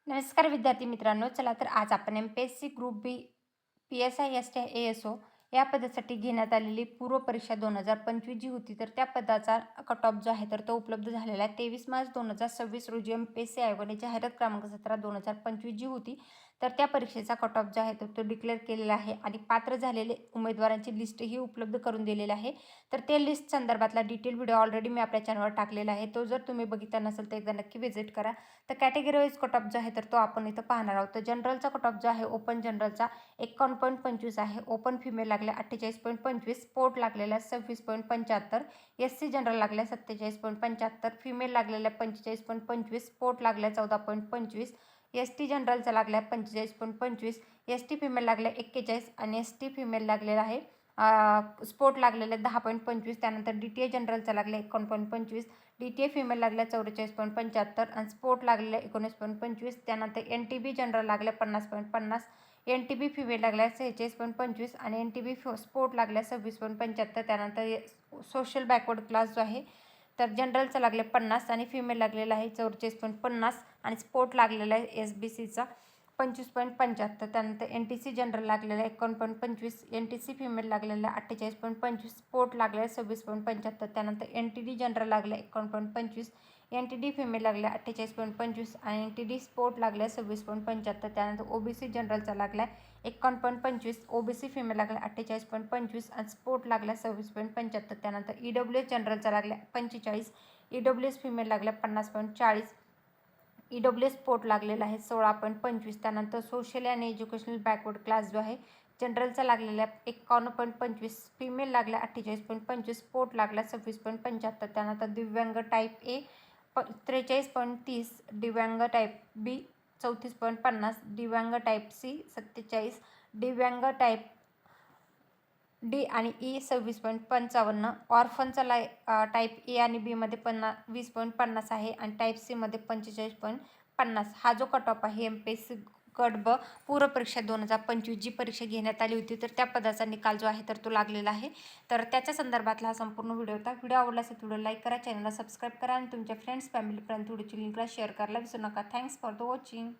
नमस्कार विद्यार्थी मित्रांनो. चला तर आज आपण एम-पी-एस-सी ग्रुप बी, पी-एस-आय, एस-टी, ए-एस-ओ या पदासाठी घेण्यात आलेली पूर्व परीक्षा 2025 जी होती, तर त्या पदाचा कट ऑफ जो आहे तर तो उपलब्ध झालेला आहे. 23 मार्च 2026 रोजी एम-पी-एस-सी आयोगाने जाहिरात क्रमांक 17/2025 जी होती, तर त्या परीक्षेचा कट ऑफ जो आहे तर तो डिक्लेअर केलेला आहे आणि पात्र झालेले उमेदवारांची लिस्टही उपलब्ध करून दिलेली आहे. तर ते लिस्ट संदर्भातला डिटेल व्हिडिओ ऑलरेडी मी आपल्या चॅनलवर टाकलेला आहे. तो जर तुम्ही बघितला नसेल तर एकदा नक्की व्हिजिट करा. तर कॅटेगरी वाईज कट ऑफ जो आहे तर तो आपण इथं पाहणार आहोत. तर जनरलचा कट ऑफ जो आहे ओपन जनरलचा 51.25 आहे. ओपन फिमेल लागल्या 48.25, स्पोर्ट लागलेल्या 26.75, एस-सी जनरल लागल्या 47.75, फिमेल लागलेल्या 45.25, स्पोर्ट लागल्या 14.25, एस-टी जनरलचा लागल्या 45.25, एस-टी फिमेल लागल्या 41 आणि एस-टी फिमेल लागलेला आहे स्पोर्ट लागलेले 10.25. त्यानंतर डी-टी-ए जनरलचा लागल्या 51.25, डी-टी-ए फिमेल लागल्या 44.75 आणि स्पोर्ट लागलेल्या 19.25. त्यानंतर एन-टी-बी जनरल लागल्या 50.50, एन-टी-बी फिमेल लागल्या 46.25 आणि एन-टी-बी स्पोर्ट लागल्या 26.75. त्यानंतर सोशल बॅकवर्ड क्लास जो आहे तर जनरलचा लागले 50 आणि फिमेल लागलेला आहे 44.50 आणि स्पोर्ट लागलेला आहे एस-बी-सीचा 25.75. त्यानंतर एन-टी-सी जनरल लागलेला 51.25, एन-टी-सी फिमेल लागलेला 48.25, स्पोर्ट लागलेला 26.75. त्यानंतर एन-टी-डी जनरल लागला 51.25, एन-टी-डी फिमेल लागल्या 48.25 आणि एन-टी-डी स्पोर्ट लागल्या 26.75. त्यानंतर ओ-बी-सी जनरलचा लागला 51.25, ओ-बी-सी फिमेल लागला 48.25 आणि स्पोर्ट लागला 26.75. त्यानंतर ई-डब्ल्यू-एस जनरलचा लागला 45, ई-डब्ल्यू-एस फिमेल लागल्या 50.40, ई-डब्ल्यू-एस स्पोर्ट लागलेला आहे 16.25. त्यानंतर social and educational backward class जो आहे जनरलचा लागलेला 51.25, फिमेल लागल्या 48.25, स्पोर्ट लागला 26.75. त्यानंतर दिव्यांग टाईप ए 43.30, दिव्यांग टाईप बी 34.50, दिव्यांग टाईप सी 47, दिव्यांग टाईप डी आणि ई 26.55, ऑर्फनचा टाईप ए आणि बीमध्ये 20.50 आहे आणि टाईप सीमध्ये 45.50. हा जो कट ऑफ आहे एम-पी-एस-सी गट ब पूर्व परीक्षा 2025 जी परीक्षा घेण्यात आली होती, तर त्या पदाचा निकाल जो आहे तर तो लागलेला आहे. तर त्याच्या संदर्भातला हा संपूर्ण व्हिडिओ होता. व्हिडिओ आवडला असेल व्हिडिओ लाईक करा, चॅनलला सबस्क्राईब करा आणि तुमच्या फ्रेंड्स फॅमिलीपर्यंत व्हिडिओची लिंकला शेअर करायला विसरू नका. Thanks for the watching.